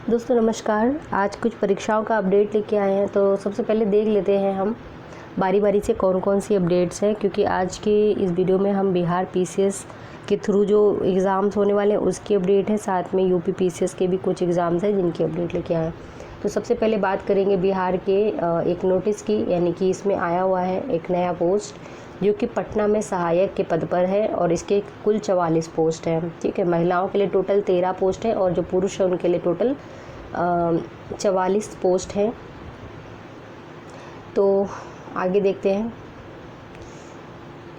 दोस्तों नमस्कार। आज कुछ परीक्षाओं का अपडेट लेके आए हैं, तो सबसे पहले देख लेते हैं हम बारी बारी से कौन कौन सी अपडेट्स हैं, क्योंकि आज के इस वीडियो में हम बिहार पीसीएस के थ्रू जो एग्ज़ाम्स होने वाले हैं उसकी अपडेट है, साथ में यूपी पीसीएस के भी कुछ एग्ज़ाम्स हैं जिनकी अपडेट लेके आए हैं। तो सबसे पहले बात करेंगे बिहार के एक नोटिस की, यानी कि इसमें आया हुआ है एक नया पोस्ट जो कि पटना में सहायक के पद पर है और इसके कुल 44 पोस्ट हैं। ठीक है, महिलाओं के लिए टोटल 13 पोस्ट है और जो पुरुष है उनके लिए टोटल 44 पोस्ट हैं। तो आगे देखते हैं।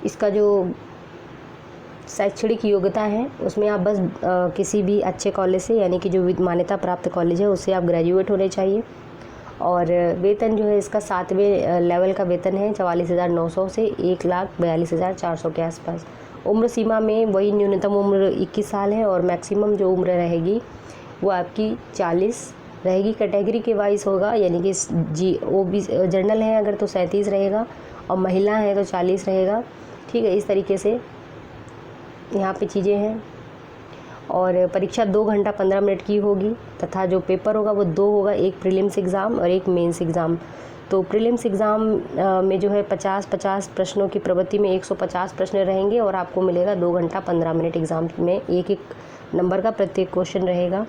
इसका जो शैक्षणिक योग्यता है उसमें आप बस किसी भी अच्छे कॉलेज से, यानी कि जो मान्यता प्राप्त कॉलेज है उससे आप ग्रेजुएट होने चाहिए। और वेतन जो है इसका 7वें लेवल का वेतन है 44,900 से 1,42,400 के आसपास। उम्र सीमा में वही न्यूनतम उम्र 21 साल है और मैक्सिमम जो उम्र रहेगी वो आपकी 40 रहेगी। कैटेगरी के वाइज होगा, यानी कि जनरल है अगर तो 37 रहेगा और महिला है तो 40 रहेगा। ठीक है, इस तरीके से यहाँ पे चीज़ें हैं। और परीक्षा 2 घंटा 15 मिनट की होगी तथा जो पेपर होगा वो 2 होगा, एक प्रीलिम्स एग्ज़ाम और एक मेंस एग्ज़ाम। तो प्रीलिम्स एग्ज़ाम में जो है 50-50 प्रश्नों की प्रवृत्ति में 150 प्रश्न रहेंगे और आपको मिलेगा 2 घंटा 15 मिनट। एग्ज़ाम में एक नंबर का प्रत्येक क्वेश्चन रहेगा।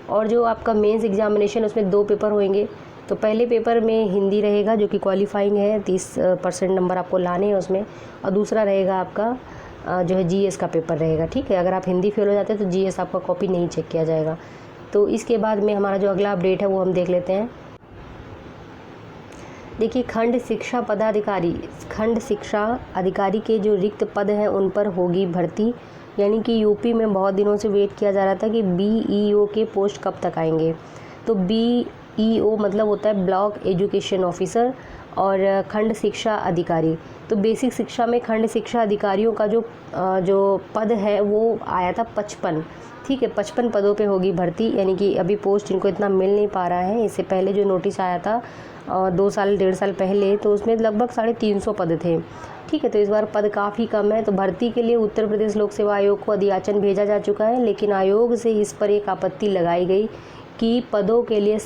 और जो आपका मेंस एग्जामिनेशन उसमें 2 पेपर होंगे। तो पहले पेपर में हिंदी रहेगा जो कि क्वालिफाइंग है, 30% नंबर आपको लाने हैं उसमें। और दूसरा रहेगा आपका जो है जीएस का पेपर रहेगा। ठीक है, अगर आप हिंदी फेल हो जाते हैं तो जीएस आपका कॉपी नहीं चेक किया जाएगा। तो इसके बाद में हमारा जो अगला अपडेट है वो हम देख लेते हैं। देखिए, खंड शिक्षा अधिकारी के जो रिक्त पद हैं उन पर होगी भर्ती। यानी कि यूपी में बहुत दिनों से वेट किया जा रहा था कि बीईओ के पोस्ट कब तक आएंगे। तो बीईओ मतलब होता है ब्लॉक एजुकेशन ऑफिसर और खंड शिक्षा अधिकारी। तो बेसिक शिक्षा में खंड शिक्षा अधिकारियों का जो पद है वो आया था 55। ठीक है, 55 पदों पे होगी भर्ती, यानी कि अभी पोस्ट इनको इतना मिल नहीं पा रहा है। इससे पहले जो नोटिस आया था 2 साल 1.5 साल पहले, तो उसमें लगभग 350 पद थे। ठीक है, तो इस बार पद काफ़ी कम है। तो भर्ती के लिए उत्तर प्रदेश लोक सेवा आयोग को अधियाचन भेजा जा चुका है, लेकिन आयोग से इस पर एक आपत्ति लगाई गई कि पदों के लिए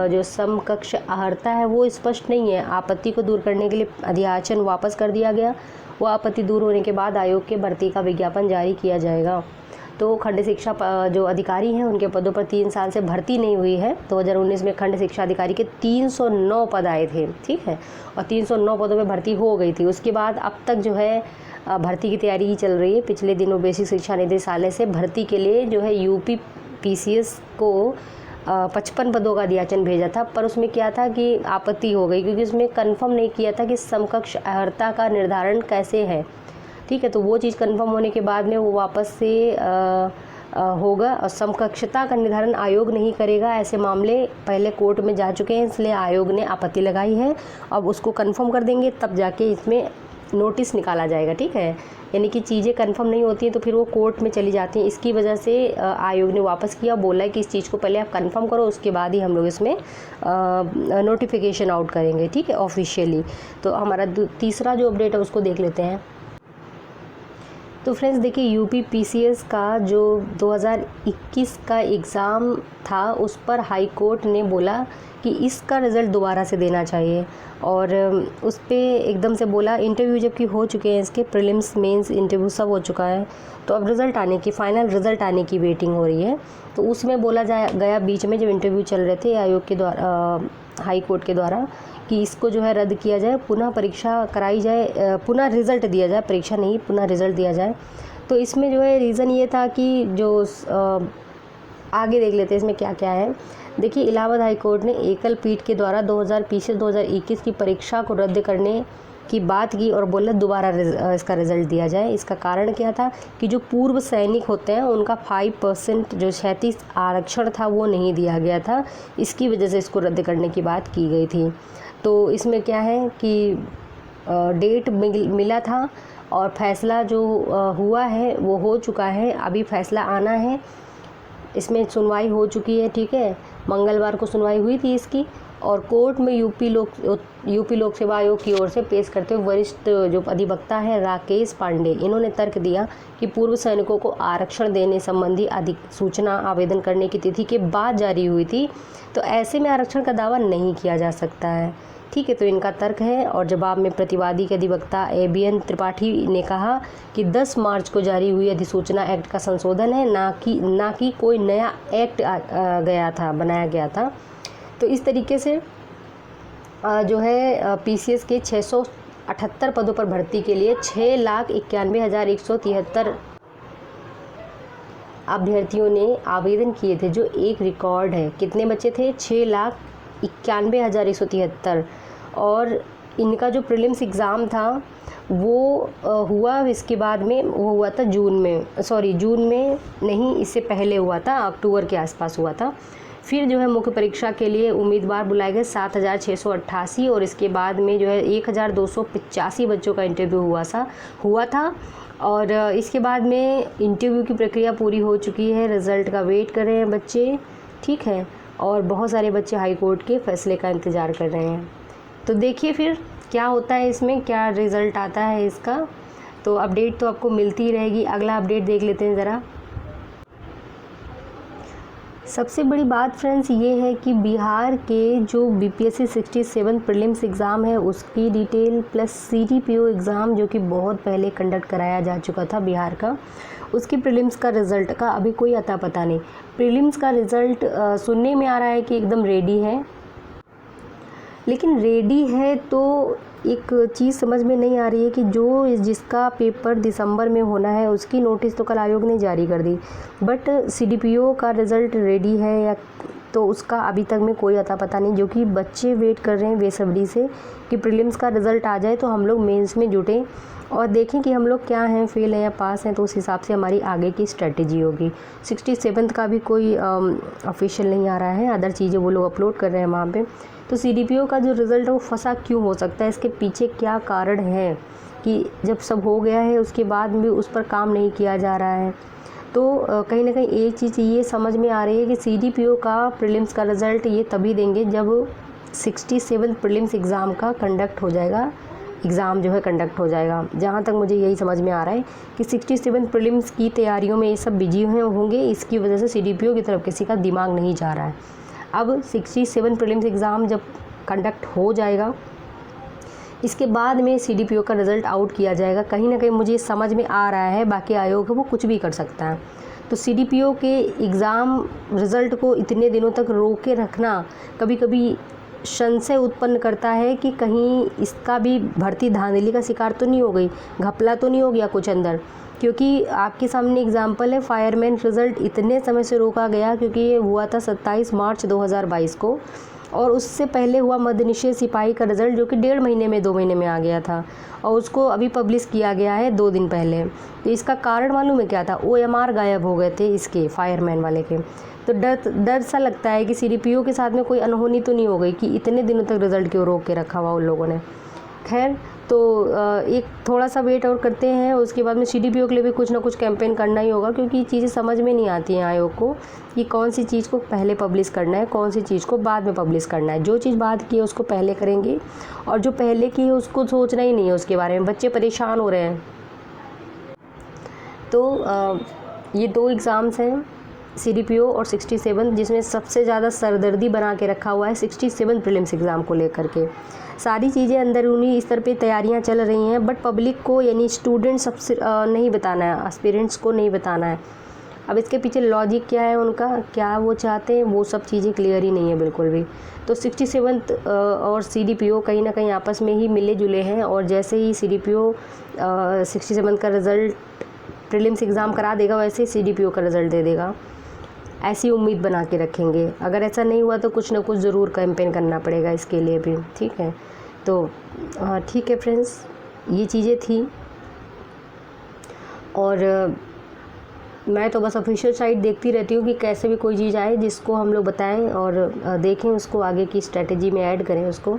जो समकक्ष अर्हता है वो स्पष्ट नहीं है। आपत्ति को दूर करने के लिए अधियाचन वापस कर दिया गया। वो आपत्ति दूर होने के बाद आयोग के भर्ती का विज्ञापन जारी किया जाएगा। तो खंड शिक्षा जो अधिकारी हैं उनके पदों पर 3 साल से भर्ती नहीं हुई है। 2019 में खंड शिक्षा अधिकारी के 309 पद आए थे। ठीक है, और 309 पदों पे भर्ती हो गई थी। उसके बाद अब तक जो है भर्ती की तैयारी ही चल रही है। पिछले दिनों बेसिक शिक्षा निदेशालय से भर्ती के लिए जो है यूपी पीसीएस को 55 पदों का अधियाचन भेजा था, पर उसमें क्या था कि आपत्ति हो गई, क्योंकि उसमें कंफर्म नहीं किया था कि समकक्ष अर्हता का निर्धारण कैसे है। ठीक है, तो वो चीज़ कंफर्म होने के बाद में वो वापस से होगा। और समकक्षता का निर्धारण आयोग नहीं करेगा। ऐसे मामले पहले कोर्ट में जा चुके हैं, इसलिए आयोग ने आपत्ति लगाई है। अब उसको कंफर्म कर देंगे तब जाके इसमें नोटिस निकाला जाएगा। ठीक है, यानी कि चीज़ें कंफर्म नहीं होती हैं तो फिर वो कोर्ट में चली जाती हैं। इसकी वजह से आयोग ने वापस किया, बोला है कि इस चीज़ को पहले आप कंफर्म करो, उसके बाद ही हम लोग इसमें नोटिफिकेशन आउट करेंगे। ठीक है, ऑफिशियली। तो हमारा तीसरा जो अपडेट है उसको देख लेते हैं। तो फ्रेंड्स देखिए, यूपी पीसीएस का जो 2021 का एग्ज़ाम था उस पर हाई कोर्ट ने बोला कि इसका रिज़ल्ट दोबारा से देना चाहिए। और उस पर एकदम से बोला, इंटरव्यू जबकि हो चुके हैं, इसके प्रीलिम्स मेंस इंटरव्यू सब हो चुका है, तो अब फाइनल रिज़ल्ट आने की वेटिंग हो रही है। तो उसमें बोला गया बीच में जब इंटरव्यू चल रहे थे आयोग के द्वारा, हाई कोर्ट के द्वारा, कि इसको जो है रद्द किया जाए, पुनः परीक्षा कराई जाए, पुनः रिज़ल्ट दिया जाए, परीक्षा नहीं पुनः रिज़ल्ट दिया जाए। तो इसमें जो है रीज़न ये था कि जो आगे देख लेते हैं इसमें क्या क्या है। देखिए, इलाहाबाद हाई कोर्ट ने एकल पीठ के द्वारा 2020-2021 की परीक्षा को रद्द करने की बात की और बोला दोबारा इसका रिज़ल्ट दिया जाए। इसका कारण क्या था कि जो पूर्व सैनिक होते हैं उनका 5% जो 36 आरक्षण था वो नहीं दिया गया था, इसकी वजह से इसको रद्द करने की बात की गई थी। तो इसमें क्या है कि डेट मिला था और फैसला जो हुआ है वो हो चुका है, अभी फैसला आना है। इसमें सुनवाई हो चुकी है। ठीक है, मंगलवार को सुनवाई हुई थी इसकी और कोर्ट में यूपी लोक सेवा आयोग की ओर से पेश करते हुए वरिष्ठ जो अधिवक्ता है राकेश पांडे, इन्होंने तर्क दिया कि पूर्व सैनिकों को आरक्षण देने संबंधी अधिक सूचना आवेदन करने की तिथि के बाद जारी हुई थी, तो ऐसे में आरक्षण का दावा नहीं किया जा सकता है। ठीक है, तो इनका तर्क है। और जवाब में प्रतिवादी के अधिवक्ता एबीएन त्रिपाठी ने कहा कि 10 मार्च को जारी हुई अधिसूचना एक्ट का संशोधन है, ना कि कोई नया एक्ट बनाया गया था। तो इस तरीके से जो है पीसीएस के 678 पदों पर भर्ती के लिए 6,91,173 अभ्यर्थियों ने आवेदन किए थे, जो एक रिकॉर्ड है। कितने बच्चे थे? 6,91,173। और इनका जो प्रीलिम्स एग्ज़ाम था वो हुआ, इसके बाद में वो हुआ था जून में नहीं, इससे पहले हुआ था, अक्टूबर के आसपास हुआ था। फिर जो है मुख्य परीक्षा के लिए उम्मीदवार बुलाए गए 7,688, और इसके बाद में जो है 1,285 बच्चों का इंटरव्यू हुआ था। और इसके बाद में इंटरव्यू की प्रक्रिया पूरी हो चुकी है, रिज़ल्ट का वेट कर रहे हैं बच्चे। ठीक है, और बहुत सारे बच्चे हाई कोर्ट के फैसले का इंतज़ार कर रहे हैं। तो देखिए फिर क्या होता है, इसमें क्या रिज़ल्ट आता है इसका। तो अपडेट तो आपको मिलती ही रहेगी। अगला अपडेट देख लेते हैं ज़रा। सबसे बड़ी बात फ्रेंड्स ये है कि बिहार के जो बीपीएससी 67 प्रीलिम्स एग्ज़ाम है उसकी डिटेल प्लस सीडीपीओ एग्ज़ाम जो कि बहुत पहले कंडक्ट कराया जा चुका था बिहार का, उसकी प्रीलिम्स का रिज़ल्ट का अभी कोई अता पता नहीं। प्रीलिम्स का रिज़ल्ट सुनने में आ रहा है कि एकदम रेडी है, लेकिन रेडी है तो एक चीज़ समझ में नहीं आ रही है कि जिसका पेपर दिसंबर में होना है उसकी नोटिस तो कल आयोग ने जारी कर दी, बट सीडीपीओ का रिज़ल्ट रेडी है या तो उसका अभी तक में कोई अता पता नहीं। जो कि बच्चे वेट कर रहे हैं बेसब्री से कि प्रीलिम्स का रिज़ल्ट आ जाए तो हम लोग मेंस में जुटें और देखें कि हम लोग क्या हैं, फेल हैं या पास हैं, तो उस हिसाब से हमारी आगे की स्ट्रेटजी होगी। 67 का भी कोई ऑफिशियल नहीं आ रहा है, अदर चीज़ें वो लोग अपलोड कर रहे हैं वहाँ पे। तो सीडीपीओ का जो रिज़ल्ट है वो फंसा क्यों हो सकता है, इसके पीछे क्या कारण है कि जब सब हो गया है उसके बाद भी उस पर काम नहीं किया जा रहा है। तो कहीं ना कहीं एक चीज़ ये समझ में आ रही है कि सीडीपीओ का प्रीलिम्स का रिज़ल्ट ये तभी देंगे जब 67 प्रीलिम्स एग्ज़ाम का कंडक्ट हो जाएगा, एग्ज़ाम जो है कंडक्ट हो जाएगा। जहाँ तक मुझे यही समझ में आ रहा है कि 67 प्रीलिम्स की तैयारियों में ये सब बिजी होंगे, इसकी वजह से सीडीपीओ की तरफ किसी का दिमाग नहीं जा रहा है। अब 67 प्रीलिम्स एग्ज़ाम जब कंडक्ट हो जाएगा इसके बाद में सीडीपीओ का रिज़ल्ट आउट किया जाएगा। कहीं ना कहीं मुझे समझ में आ रहा है, बाकी आयोग है वो कुछ भी कर सकता है। तो सीडीपीओ के एग्ज़ाम रिज़ल्ट को इतने दिनों तक रोक के रखना कभी कभी संशय उत्पन्न करता है कि कहीं इसका भी भर्ती धांधली का शिकार तो नहीं हो गई, घपला तो नहीं हो गया कुछ अंदर। क्योंकि आपके सामने एग्जाम्पल है, फायरमैन रिज़ल्ट इतने समय से रोका गया क्योंकि ये हुआ था 27 मार्च 2022 को, और उससे पहले हुआ मद्यनिषेध सिपाही का रिज़ल्ट जो कि 1.5 महीने में 2 महीने में आ गया था, और उसको अभी पब्लिश किया गया है 2 दिन पहले। तो इसका कारण मालूम है क्या था? OMR गायब हो गए थे इसके फायरमैन वाले के। तो डर सा लगता है कि सीडीपीओ के साथ में कोई अनहोनी तो नहीं हो गई कि इतने दिनों तक रिज़ल्ट क्यों रोक के रखा हुआ उन लोगों ने। खैर, तो एक थोड़ा सा वेट और करते हैं, उसके बाद में सीडीपीओ के लिए भी कुछ ना कुछ कैंपेन करना ही होगा, क्योंकि चीज़ें समझ में नहीं आती हैं आयोग को कि कौन सी चीज़ को पहले पब्लिश करना है, कौन सी चीज़ को बाद में पब्लिश करना है। जो चीज़ बाद की है उसको पहले करेंगे, और जो पहले की है उसको सोचना ही नहीं है उसके बारे में। बच्चे परेशान हो रहे हैं। तो ये 2 एग्ज़ाम्स हैं, सीडीपीओ और 67, जिसमें सबसे ज़्यादा सरदर्दी बना के रखा हुआ है 67 प्रीलिम्स एग्ज़ाम को लेकर के। सारी चीज़ें अंदरूनी स्तर पे तैयारियां चल रही हैं, बट पब्लिक को यानी स्टूडेंट्स सबसे नहीं बताना है, एस्पिरेंट्स को नहीं बताना है। अब इसके पीछे लॉजिक क्या है उनका, क्या वो चाहते हैं, वो सब चीज़ें क्लियर ही नहीं है बिल्कुल भी। तो 67 और सीडीपीओ कहीं ना कहीं आपस में ही मिले जुले हैं, और जैसे ही सीडीपीओ 67 का रिज़ल्ट प्रीलिम्स एग्ज़ाम करा देगा वैसे ही सीडीपीओ का रिज़ल्ट दे देगा, ऐसी उम्मीद बना के रखेंगे। अगर ऐसा नहीं हुआ तो कुछ ना कुछ ज़रूर कैंपेन करना पड़ेगा इसके लिए भी। ठीक है, तो ठीक है फ्रेंड्स, ये चीज़ें थी। और मैं तो बस ऑफिशियल साइट देखती रहती हूँ कि कैसे भी कोई चीज़ आए जिसको हम लोग बताएं और देखें, उसको आगे की स्ट्रेटजी में ऐड करें उसको,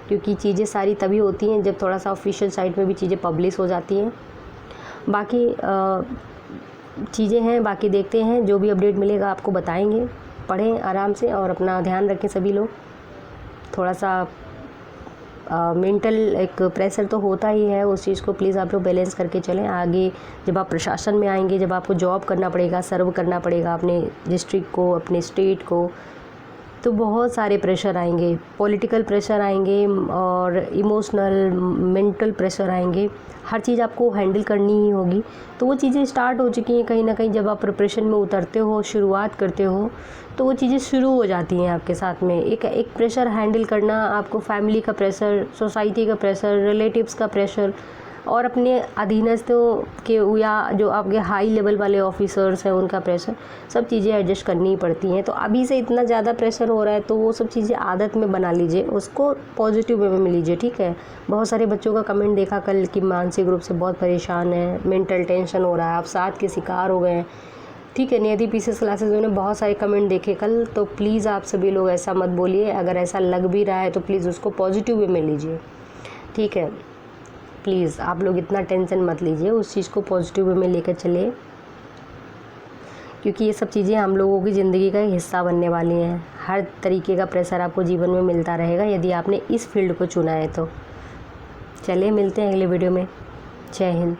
क्योंकि चीज़ें सारी तभी होती हैं जब थोड़ा सा ऑफिशियल साइट में भी चीज़ें पब्लिश हो जाती हैं। बाकी चीज़ें हैं, बाकी देखते हैं, जो भी अपडेट मिलेगा आपको बताएंगे। पढ़ें आराम से और अपना ध्यान रखें सभी लोग। थोड़ा सा मेंटल एक प्रेशर तो होता ही है, उस चीज़ को प्लीज़ आप लोग बैलेंस करके चलें। आगे जब आप प्रशासन में आएंगे, जब आपको जॉब करना पड़ेगा, सर्व करना पड़ेगा अपने डिस्ट्रिक्ट को, अपने स्टेट को, तो बहुत सारे प्रेशर आएंगे, पॉलिटिकल प्रेशर आएंगे और इमोशनल मेंटल प्रेशर आएंगे। हर चीज़ आपको हैंडल करनी ही होगी। तो वो चीज़ें स्टार्ट हो चुकी हैं कहीं ना कहीं। जब आप प्रिपरेशन में उतरते हो, शुरुआत करते हो, तो वो चीज़ें शुरू हो जाती हैं आपके साथ में। एक प्रेशर हैंडल करना, आपको फैमिली का प्रेशर, सोसाइटी का प्रेशर, रिलेटिव्स का प्रेशर और अपने अधीनस्थों के या जो आपके हाई लेवल वाले ऑफिसर्स हैं उनका प्रेशर, सब चीज़ें एडजस्ट करनी ही पड़ती हैं। तो अभी से इतना ज़्यादा प्रेशर हो रहा है तो वो सब चीज़ें आदत में बना लीजिए, उसको पॉजिटिव वे में लीजिए, ठीक है। बहुत सारे बच्चों का कमेंट देखा कल कि मानसिक रूप से बहुत परेशान है, मेंटल टेंशन हो रहा है, आप साथ के शिकार हो गए हैं, ठीक है। नियति पीसीएस क्लासेस में बहुत सारे कमेंट देखे कल। तो प्लीज़ आप सभी लोग ऐसा मत बोलिए, अगर ऐसा लग भी रहा है तो प्लीज़ उसको पॉजिटिव वे में लीजिए, ठीक है। प्लीज़ आप लोग इतना टेंशन मत लीजिए, उस चीज़ को पॉजिटिव वे में लेकर चलिए, क्योंकि ये सब चीज़ें हम लोगों की ज़िंदगी का एक हिस्सा बनने वाली हैं। हर तरीके का प्रेशर आपको जीवन में मिलता रहेगा यदि आपने इस फील्ड को चुना है तो। चलिए मिलते हैं अगले वीडियो में। जय हिंद।